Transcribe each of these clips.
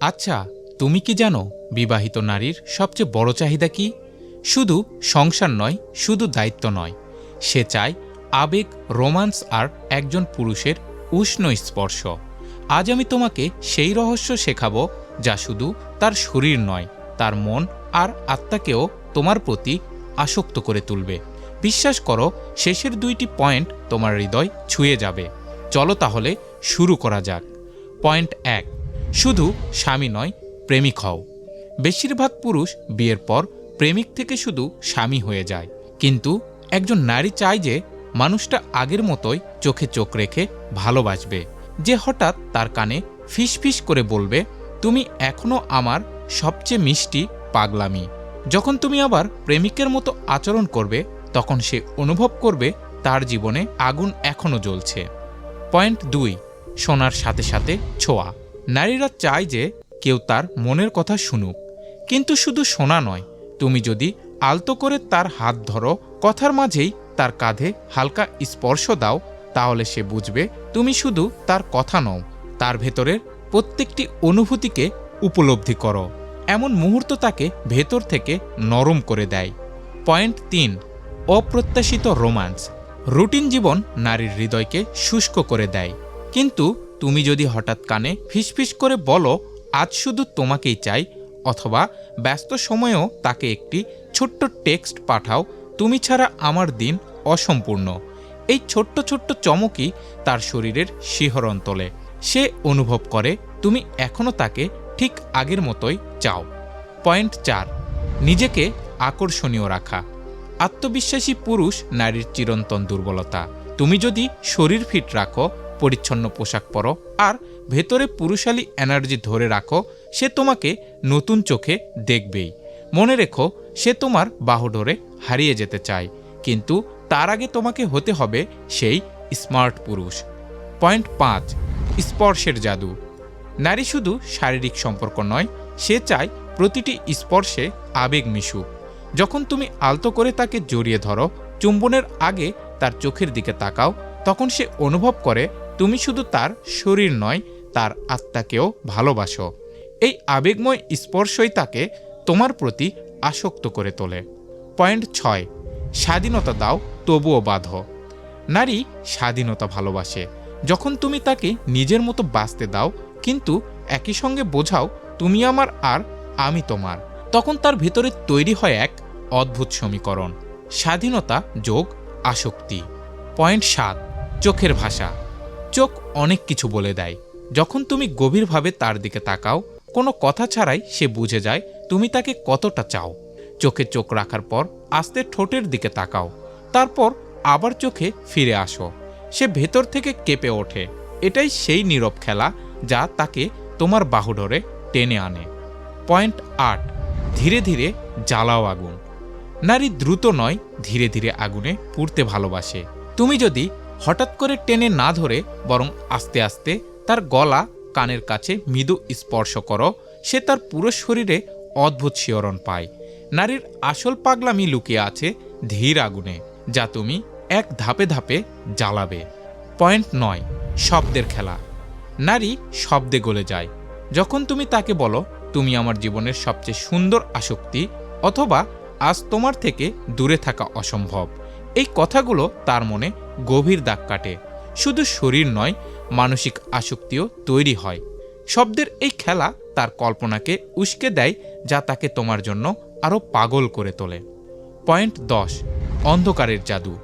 আচ্ছা, তুমি কি জানো বিবাহিত নারীর সবচেয়ে বড় চাহিদা কি? শুধু সংসার নয়, শুধু দায়িত্ব নয়, সে চায় আবেগ, রোমান্স আর একজন পুরুষের উষ্ণ স্পর্শ। আজ আমি তোমাকে সেই রহস্য শেখাবো যা শুধু তার শরীর নয়, তার মন আর আত্মাকেও তোমার প্রতি আসক্ত করে তুলবে। বিশ্বাস করো, শেষের 2টি পয়েন্ট তোমার হৃদয় ছুঁয়ে যাবে। চলো তাহলে শুরু করা যাক। পয়েন্ট 1, শুধু স্বামী নয়, প্রেমিক হও। বেশিরভাগ পুরুষ বিয়ের পর প্রেমিক থেকে শুধু স্বামী হয়ে যায়, কিন্তু একজন নারী চায় যে মানুষটা আগের মতোই চোখে চোখ রেখে ভালোবাসবে, যে হঠাৎ তার কানে ফিস ফিস করে বলবে, তুমি এখনো আমার সবচেয়ে মিষ্টি পাগলামি। যখন তুমি আবার প্রেমিকের মতো আচরণ করবে, তখন সে অনুভব করবে তার জীবনে আগুন এখনো জ্বলছে। পয়েন্ট 2, শোনার সাথে সাথে ছোঁয়া। নারীরা চায় যে কেউ তার মনের কথা শুনুক, কিন্তু শুধু শোনা নয়, তুমি যদি আলতো করে তার হাত ধরো, কথার মাঝেই তার কাঁধে হালকা স্পর্শ দাও, তাহলে সে বুঝবে তুমি শুধু তার কথা নও, তার ভেতরের প্রত্যেকটি অনুভূতিকে উপলব্ধি করো। এমন মুহূর্ত তাকে ভেতর থেকে নরম করে দেয়। পয়েন্ট 3, অপ্রত্যাশিত রোম্যান্স। রুটিন জীবন নারীর হৃদয়কে শুষ্ক করে দেয়, কিন্তু তুমি যদি হঠাৎ কানে ফিসফিস করে বলো, আজ শুধু তোমাকেই চাই, অথবা ব্যস্ত সময়েও তাকে একটি ছোট্ট টেক্সট পাঠাও, তুমি ছাড়া আমার দিন অসম্পূর্ণ, এই ছোট্ট ছোট্ট চমকই তার শরীরের শিহরণ তোলে। সে অনুভব করে তুমি এখনও তাকে ঠিক আগের মতোই চাও। পয়েন্ট 4, নিজেকে আকর্ষণীয় রাখা। আত্মবিশ্বাসী পুরুষ নারীর চিরন্তন দুর্বলতা। তুমি যদি শরীর ফিট রাখো, পরিচ্ছন্ন পোশাক পরো আর ভেতরে পুরুষালী এনার্জি ধরে রাখো, সে তোমাকে নতুন চোখে দেখবেই। মনে রেখো, সে তোমার বাহুডোরে হারিয়ে যেতে চায়, কিন্তু তার আগে তোমাকে হতে হবে সেই স্মার্ট পুরুষ। পয়েন্ট 5, স্পর্শের জাদু। নারী শুধু শারীরিক সম্পর্ক নয়, সে চায় প্রতিটি স্পর্শে আবেগ মিশুক। যখন তুমি আলতো করে তাকে জড়িয়ে ধরো, চুম্বনের আগে তার চোখের দিকে তাকাও, তখন সে অনুভব করে তুমি শুধু তার শরীর নয়, তার আত্মাকেও ভালোবাসো। এই আবেগময় স্পর্শই তাকে তোমার প্রতি আসক্ত করে তোলে। পয়েন্ট 6, স্বাধীনতা দাও তবুও বাঁধো। নারী স্বাধীনতা ভালোবাসে। যখন তুমি তাকে নিজের মতো বাঁচতে দাও, কিন্তু একই সঙ্গে বোঝাও তুমি আমার আর আমি তোমার, তখন তার ভেতরে তৈরি হয় এক অদ্ভুত সমীকরণ, স্বাধীনতা যোগ আসক্তি। পয়েন্ট 7, চোখের ভাষা। চোখ অনেক কিছু বলে দেয়। যখন তুমি গভীরভাবে তার দিকে তাকাও, কোনো কথা ছাড়াই সে বুঝে যায় তুমি তাকে কতটা চাও। চোখে চোখ রাখার পর আস্তে ঠোঁটের দিকে তাকাও, তারপর আবার চোখে ফিরে আসো। সে ভেতর থেকে কেঁপে ওঠে। এটাই সেই নীরব খেলা যা তাকে তোমার বাহুডোরে টেনে আনে। পয়েন্ট 8, ধীরে ধীরে জ্বালাও আগুন। নারী দ্রুত নয়, ধীরে ধীরে আগুনে পুড়তে ভালোবাসে। তুমি যদি হঠাৎ করে টেনে না ধরে, বরং আস্তে আস্তে তার গলা, কানের কাছে মৃদু স্পর্শ করো, সে তার পুরো শরীরে অদ্ভুত শিহরণ পায়। নারীর আসল পাগলামি লুকিয়ে আছে ধীর আগুনে, যা তুমি এক ধাপে ধাপে জ্বালাবে। পয়েন্ট 9, শব্দের খেলা। নারী শব্দে গলে যায়। যখন তুমি তাকে বলো, তুমি আমার জীবনের সবচেয়ে সুন্দর আসক্তি, অথবা আজ তোমার থেকে দূরে থাকা অসম্ভব, এই কথাগুলো তার মনে গভীর দাগ কাটে। শুধু শরীর নয়, মানসিক আসক্তিও তৈরি হয়। শব্দের এই খেলা তার কল্পনাকে উস্কে দেয়, যা তাকে তোমার জন্য আরও পাগল করে তোলে। পয়েন্ট 10, অন্ধকারের জাদু।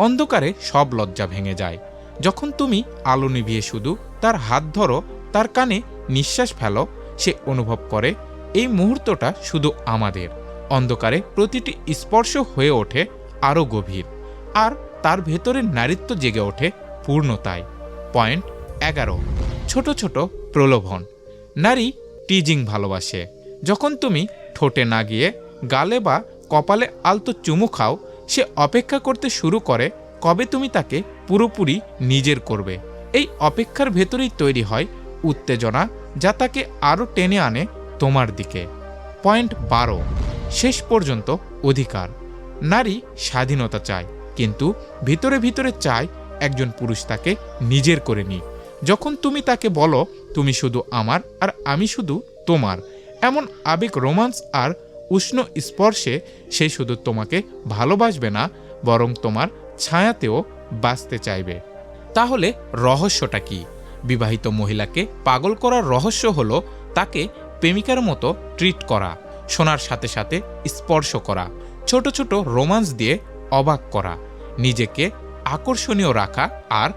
অন্ধকারে সব লজ্জা ভেঙে যায়। যখন তুমি আলো নিভিয়ে শুধু তার হাত ধরো, তার কানে নিঃশ্বাস ফেলো, সে অনুভব করে এই মুহূর্তটা শুধু আমাদের। অন্ধকারে প্রতিটি স্পর্শ হয়ে ওঠে আরও গভীর, আর তার ভেতরে নারীত্ব জেগে ওঠে পূর্ণতায়। পয়েন্ট 11, ছোট ছোট প্রলোভন। নারী টিজিং ভালোবাসে। যখন তুমি ঠোঁটে না গিয়ে গালে বা কপালে আলতো চুমু খাও, সে অপেক্ষা করতে শুরু করে কবে তুমি তাকে পুরোপুরি নিজের করবে। এই অপেক্ষার ভেতরেই তৈরি হয় উত্তেজনা, যা তাকে আরও টেনে আনে তোমার দিকে। পয়েন্ট 12, শেষ পর্যন্ত অধিকার। নারী স্বাধীনতা চায়, কিন্তু ভিতরে ভিতরে চায় একজন পুরুষ তাকে নিজের করে নিক। যখন তুমি তাকে বলো তুমি শুধু আমার আর আমি শুধু তোমার, এমন আবেগ রোমান্স আর উষ্ণ স্পর্শে সে শুধু তোমাকে ভালোবাসবে না, বরং তোমার ছায়াতেও বাঁচতে চাইবে। তাহলে রহস্যটা কি? বিবাহিত মহিলাকে পাগল করার রহস্য হলো তাকে প্রেমিকার মতো ট্রিট করা, শোনার সাথে সাথে স্পর্শ করা, ছোট ছোট রোমান্স দিয়ে অবাক করা, নিজেকে আকর্ষণীয় রাখা আর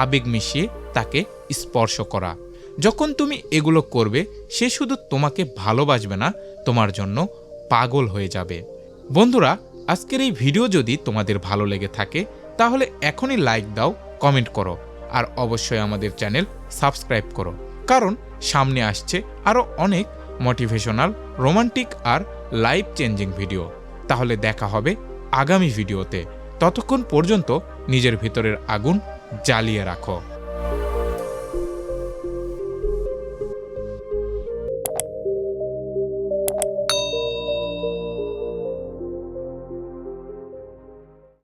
আবেগ মিশিয়ে তাকে স্পর্শ করা। যখন তুমি এগুলো করবে সে শুধু তোমাকে ভালোবাসবে না, তোমার জন্য পাগল হয়ে যাবে। বন্ধুরা, আজকের এই ভিডিও যদি তোমাদের ভালো লেগে থাকে তাহলে এখনই লাইক দাও, কমেন্ট করো আর অবশ্যই আমাদের চ্যানেল সাবস্ক্রাইব করো, কারণ সামনে আসছে আরও অনেক মোটিভেশনাল, রোমান্টিক আর লাইফ চেঞ্জিং ভিডিও। তাহলে দেখা হবে আগামী ভিডিওতে। ততক্ষণ পর্যন্ত নিজের ভিতরের আগুন জ্বালিয়ে রাখো।